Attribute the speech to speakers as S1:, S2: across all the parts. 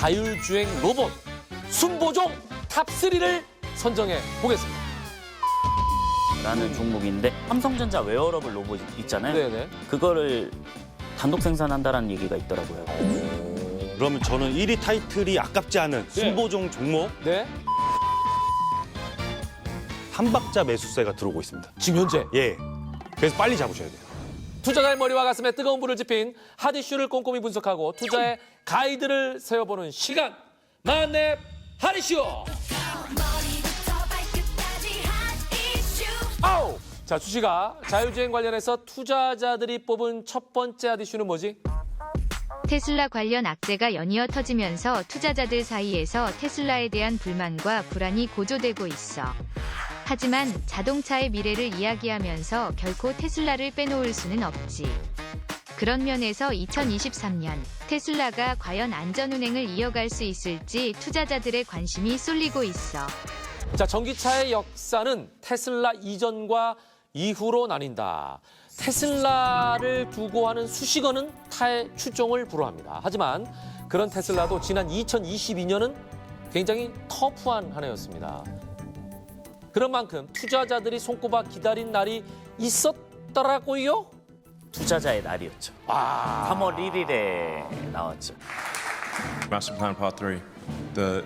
S1: 자율주행 로봇 순보종 탑3를 선정해 보겠습니다.
S2: 라는 종목인데 삼성전자 웨어러블 로봇 있잖아요.
S1: 네네.
S2: 그거를 단독 생산한다라는 얘기가 있더라고요.
S3: 그러면 저는 1위 타이틀이 아깝지 않은 순보종 종목
S1: 네.
S3: 삼박자 매수세가 들어오고 있습니다.
S1: 지금 현재
S3: 예. 그래서 빨리 잡으셔야 돼요.
S1: 투자자의 머리와 가슴에 뜨거운 불을 지핀 핫 이슈를 꼼꼼히 분석하고 투자의 가이드를 세워보는 시간. 만렙 핫 이슈. 아우! 자, 주식아, 자율주행 관련해서 투자자들이 뽑은 첫 번째 핫 이슈는 뭐지?
S4: 테슬라 관련 악재가 연이어 터지면서 투자자들 사이에서 테슬라에 대한 불만과 불안이 고조되고 있어. 하지만 자동차의 미래를 이야기하면서 결코 테슬라를 빼놓을 수는 없지. 그런 면에서 2023년 테슬라가 과연 안전운행을 이어갈 수 있을지 투자자들의 관심이 쏠리고 있어.
S1: 자, 전기차의 역사는 테슬라 이전과 이후로 나뉜다. 테슬라를 두고 하는 수식어는 타의 추종을 불허합니다. 하지만 그런 테슬라도 지난 2022년은 굉장히 터프한 한 해였습니다. 그런 만큼 투자자들이 손꼽아 기다린 날이 있었더라고요.
S2: 투자자의 날이었죠. 3월 1일에 나왔죠.
S5: Master Plan Part 3. The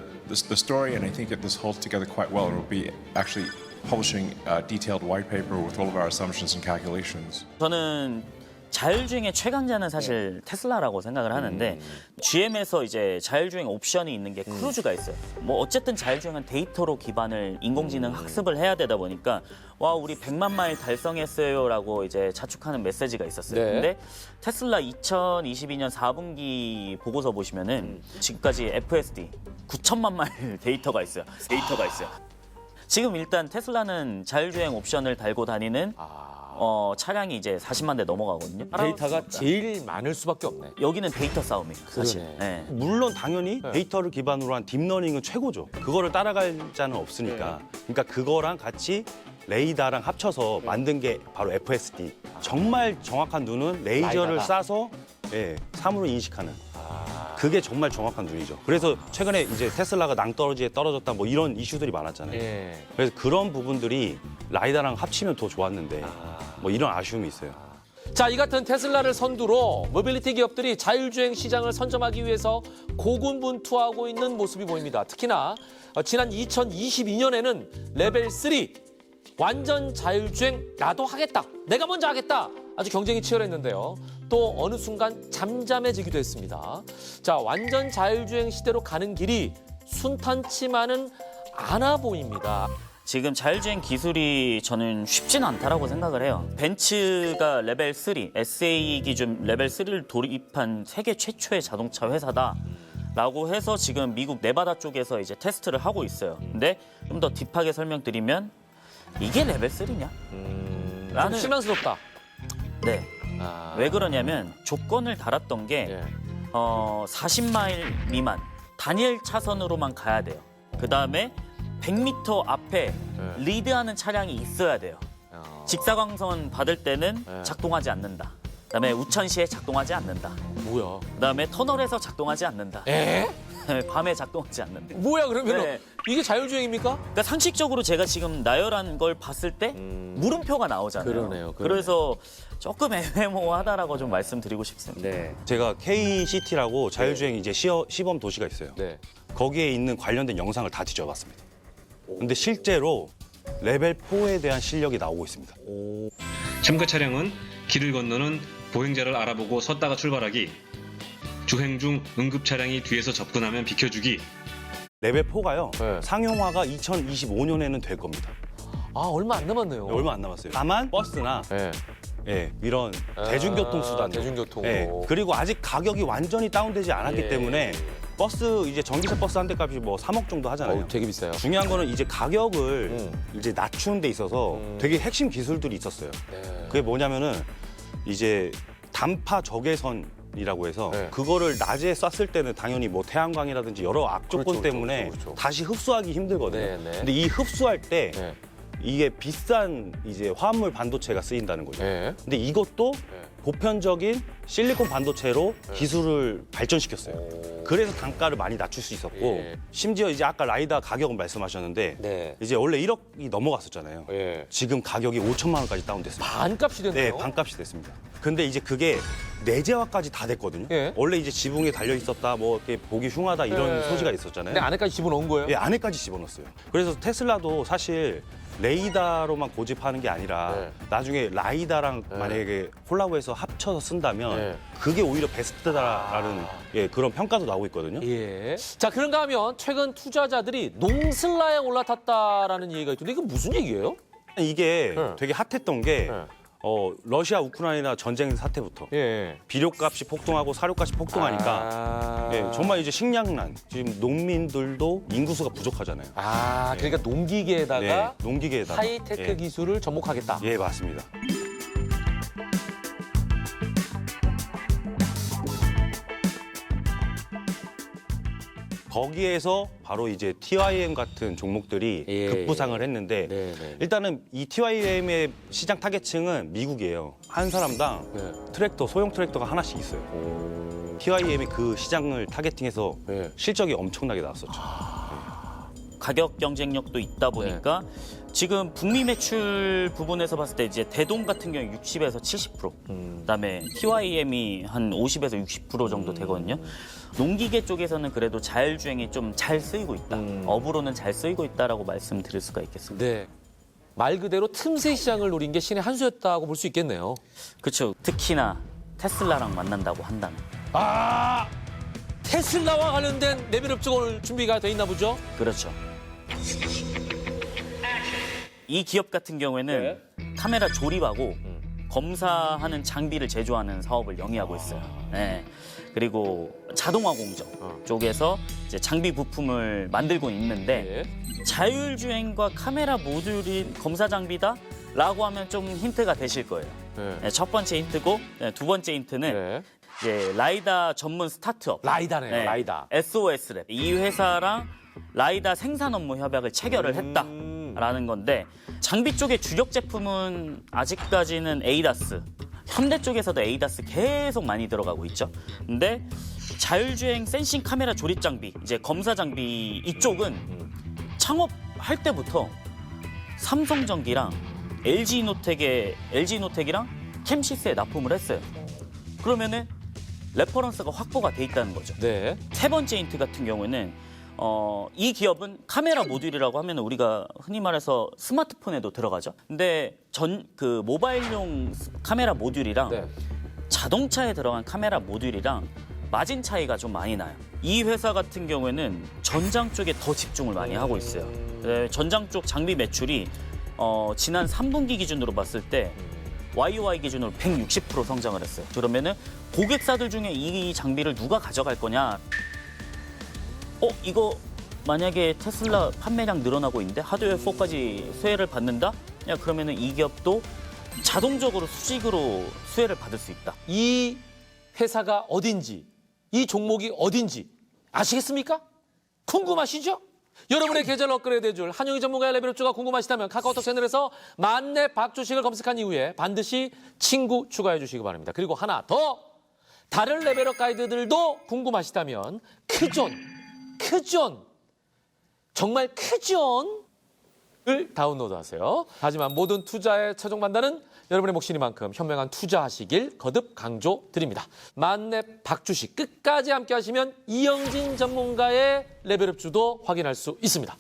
S5: story, and I think that this holds together quite well. It will be actually publishing a detailed white paper with all of our assumptions and calculations.
S2: 저는 자율주행의 최강자는 사실 테슬라라고 생각을 하는데 GM에서 이제 자율주행 옵션이 있는 게 크루즈가 있어요. 뭐 어쨌든 자율주행은 데이터로 기반을 인공지능 학습을 해야 되다 보니까 와 우리 100만 마일 달성했어요라고 이제 자축하는 메시지가 있었어요.
S1: 네.
S2: 근데 테슬라 2022년 4분기 보고서 보시면은 지금까지 FSD 9천만 마일 데이터가 있어요. 지금 일단 테슬라는 자율주행 옵션을 달고 다니는 차량이 이제 40만 대 넘어가거든요.
S1: 데이터가 제일 많을 수밖에 없네.
S2: 여기는 데이터 싸움이에요, 사실.
S1: 그러네.
S2: 네.
S3: 물론 당연히 데이터를 기반으로 한 딥러닝은 최고죠. 그거를 따라갈 자는 없으니까. 그러니까 그거랑 같이 레이더랑 합쳐서 만든 게 바로 FSD. 정말 정확한 눈은 레이저를
S1: 라이다다.
S3: 쏴서 사물을 인식하는. 그게 정말 정확한 눈이죠. 그래서 최근에 이제 테슬라가 낭떠러지에 떨어졌다 뭐 이런 이슈들이 많았잖아요.
S1: 예.
S3: 그래서 그런 부분들이 라이다랑 합치면 더 좋았는데 뭐 이런 아쉬움이 있어요.
S1: 자, 이 같은 테슬라를 선두로 모빌리티 기업들이 자율주행 시장을 선점하기 위해서 고군분투하고 있는 모습이 보입니다. 특히나 지난 2022년에는 레벨 3 완전 자율주행 나도 하겠다. 내가 먼저 하겠다. 아주 경쟁이 치열했는데요. 또 어느 순간 잠잠해지기도 했습니다. 자, 완전 자율주행 시대로 가는 길이 순탄치만은 않아 보입니다.
S2: 지금 자율주행 기술이 저는 쉽지는 않다라고 생각을 해요. 벤츠가 레벨 3, SA 기준 레벨 3를 도입한 세계 최초의 자동차 회사다라고 해서 지금 미국 네바다 쪽에서 이제 테스트를 하고 있어요. 근데 좀 더 딥하게 설명드리면 이게 레벨 3냐?
S1: 좀 실망스럽다.
S2: 네. 왜 그러냐면 조건을 달았던 게
S1: 예.
S2: 40마일 미만 단일 차선으로만 가야 돼요. 그다음에 100m 앞에 리드하는 차량이 있어야 돼요. 직사광선 받을 때는 작동하지 않는다. 그다음에 우천시에 작동하지 않는다.
S1: 뭐야?
S2: 그다음에 터널에서 작동하지 않는다.
S1: 에?
S2: 밤에 작동하지 않는다.
S1: 뭐야 그러면
S2: 네.
S1: 이게 자율주행입니까?
S2: 그러니까 상식적으로 제가 지금 나열한 걸 봤을 때 물음표가 나오잖아요.
S1: 그러네요.
S2: 그래서 조금 애매모호하다라고 좀 말씀드리고 싶습니다.
S1: 네.
S3: 제가 KCT라고 자율주행 이제 시범 도시가 있어요.
S1: 네.
S3: 거기에 있는 관련된 영상을 다 뒤져봤습니다. 근데 실제로 레벨 4에 대한 실력이 나오고 있습니다.
S6: 참가 차량은 길을 건너는 보행자를 알아보고 섰다가 출발하기, 주행 중 응급 차량이 뒤에서 접근하면 비켜주기.
S3: 레벨 4가요.
S1: 네.
S3: 상용화가 2025년에는 될 겁니다.
S1: 아, 얼마 안 남았네요.
S3: 얼마 안 남았어요. 다만 버스나
S1: 네.
S3: 이런 대중교통 수단,
S1: 대중교통으로.
S3: 그리고 아직 가격이 완전히 다운되지 않았기
S1: 예.
S3: 때문에 버스 이제 전기차 버스 한 대 값이 뭐 3억 정도 하잖아요.
S1: 되게 비싸요.
S3: 중요한 거는 이제 가격을 이제 낮추는 데 있어서 되게 핵심 기술들이 있었어요.
S1: 네.
S3: 그게 뭐냐면은 이제 단파 적외선이라고 해서
S1: 네.
S3: 그거를 낮에 쐈을 때는 당연히 뭐 태양광이라든지 여러 악조건
S1: 그렇죠,
S3: 때문에
S1: 그렇죠.
S3: 다시 흡수하기 힘들거든요.
S1: 네, 네.
S3: 근데 이 흡수할 때
S1: 네.
S3: 이게 비싼 이제 화합물 반도체가 쓰인다는 거죠.
S1: 네.
S3: 근데 이것도 보편적인 실리콘 반도체로 기술을 발전시켰어요. 그래서 단가를 많이 낮출 수 있었고
S1: 예.
S3: 심지어 이제 아까 라이다 가격은 말씀하셨는데
S1: 네.
S3: 이제 원래 1억이 넘어갔었잖아요.
S1: 예.
S3: 지금 가격이 5천만 원까지 다운됐습니다.
S1: 반값이 됐네요.
S3: 네, 반값이 됐습니다. 근데 이제 그게 내재화까지 다 됐거든요.
S1: 예.
S3: 원래 이제 지붕에 달려 있었다, 뭐 이렇게 보기 흉하다 이런
S1: 예.
S3: 소지가 있었잖아요.
S1: 근데 안에까지 집어넣은 거예요?
S3: 예, 안에까지 집어넣었어요. 그래서 테슬라도 사실 레이더로만 고집하는 게 아니라
S1: 네.
S3: 나중에 라이다랑
S1: 네.
S3: 만약에 콜라보해서 합쳐서 쓴다면
S1: 네.
S3: 그게 오히려 베스트다라는 예, 그런 평가도 나오고 있거든요.
S1: 예. 자, 그런가 하면 최근 투자자들이 농슬라에 올라탔다라는 얘기가 있던데 이건 무슨 얘기예요?
S3: 이게
S1: 네.
S3: 되게 핫했던 게
S1: 네.
S3: 러시아 우크라이나 전쟁 사태부터
S1: 예.
S3: 비료값이 폭등하고 사료값이 폭등하니까 예, 정말 이제 식량난 지금 농민들도 인구수가 부족하잖아요.
S1: 그러니까 농기계에다가
S3: 네, 농기계에다가
S1: 하이테크
S3: 예.
S1: 기술을 접목하겠다.
S3: 예, 맞습니다. 거기에서 바로 이제 TYM 같은 종목들이
S1: 예.
S3: 급부상을 했는데
S1: 네.
S3: 일단은 이 TYM의 시장 타겟층은 미국이에요. 한 사람당
S1: 네.
S3: 트랙터, 소형 트랙터가 하나씩 있어요. TYM이 그 시장을 타겟팅해서
S1: 네.
S3: 실적이 엄청나게 나왔었죠.
S2: 가격 경쟁력도 있다 보니까 지금 북미 매출 부분에서 봤을 때 이제 대동 같은 경우 60에서 70%, 그다음에 TYM이 한 50에서 60% 정도 되거든요. 농기계 쪽에서는 그래도 자율주행이 좀 잘 쓰이고 있다. 업으로는 잘 쓰이고 있다라고 말씀드릴 수가 있겠습니다.
S1: 네. 말 그대로 틈새 시장을 노린 게 신의 한 수였다고 볼 수 있겠네요.
S2: 그렇죠. 특히나 테슬라랑 만난다고 한다면.
S1: 테슬라와 관련된 레벨업적 오늘 준비가 돼 있나 보죠?
S2: 그렇죠. 이 기업 같은 경우에는 카메라 조립하고 검사하는 장비를 제조하는 사업을 영위하고 있어요. 네. 그리고 자동화 공정 쪽에서 이제 장비 부품을 만들고 있는데 자율주행과 카메라 모듈인 검사 장비다라고 하면 좀 힌트가 되실 거예요. 네, 첫 번째 힌트고 두 번째 힌트는 이제 라이다 전문 스타트업
S1: 라이다네요, 라이다.
S2: SOS랩 이 회사랑 라이다 생산 업무 협약을 체결을 했다라는 건데 장비 쪽의 주력 제품은 아직까지는 에이다스 현대 쪽에서도 에이다스 계속 많이 들어가고 있죠. 근데 자율주행 센싱 카메라 조립 장비 이제 검사 장비 이쪽은 창업할 때부터 삼성전기랑 LG노텍이랑 캠시스에 납품을 했어요. 그러면은 레퍼런스가 확보가 돼 있다는 거죠.
S1: 네.
S2: 세 번째 힌트 같은 경우에는 이 기업은 카메라 모듈이라고 하면 우리가 흔히 말해서 스마트폰에도 들어가죠. 근데 그 모바일용 카메라 모듈이랑
S1: 네.
S2: 자동차에 들어간 카메라 모듈이랑 마진 차이가 좀 많이 나요. 이 회사 같은 경우에는 전장 쪽에 더 집중을 많이 하고 있어요. 네, 전장 쪽 장비 매출이 지난 3분기 기준으로 봤을 때 YOY 기준으로 160% 성장을 했어요. 그러면은 고객사들 중에 이 장비를 누가 가져갈 거냐? 이거 만약에 테슬라 판매량 늘어나고 있는데 하드웨어 4까지 수혜를 받는다? 야, 그러면은 이 기업도 자동적으로 수직으로 수혜를 받을 수 있다.
S1: 이 회사가 어딘지, 이 종목이 어딘지 아시겠습니까? 궁금하시죠? 여러분의 계좌를 업그레이드해줄 한용희 전문가의 레벨업주가 궁금하시다면 카카오톡 채널에서 만렙 박주식을 검색한 이후에 반드시 친구 추가해 주시기 바랍니다. 그리고 하나 더! 다른 레벨업 가이드들도 궁금하시다면 크존! 정말 크존을 다운로드하세요. 하지만 모든 투자의 최종 판단은 여러분의 몫이니만큼 현명한 투자하시길 거듭 강조드립니다. 만렙 박주식 끝까지 함께 하시면 이영진 전문가의 레벨업주도 확인할 수 있습니다.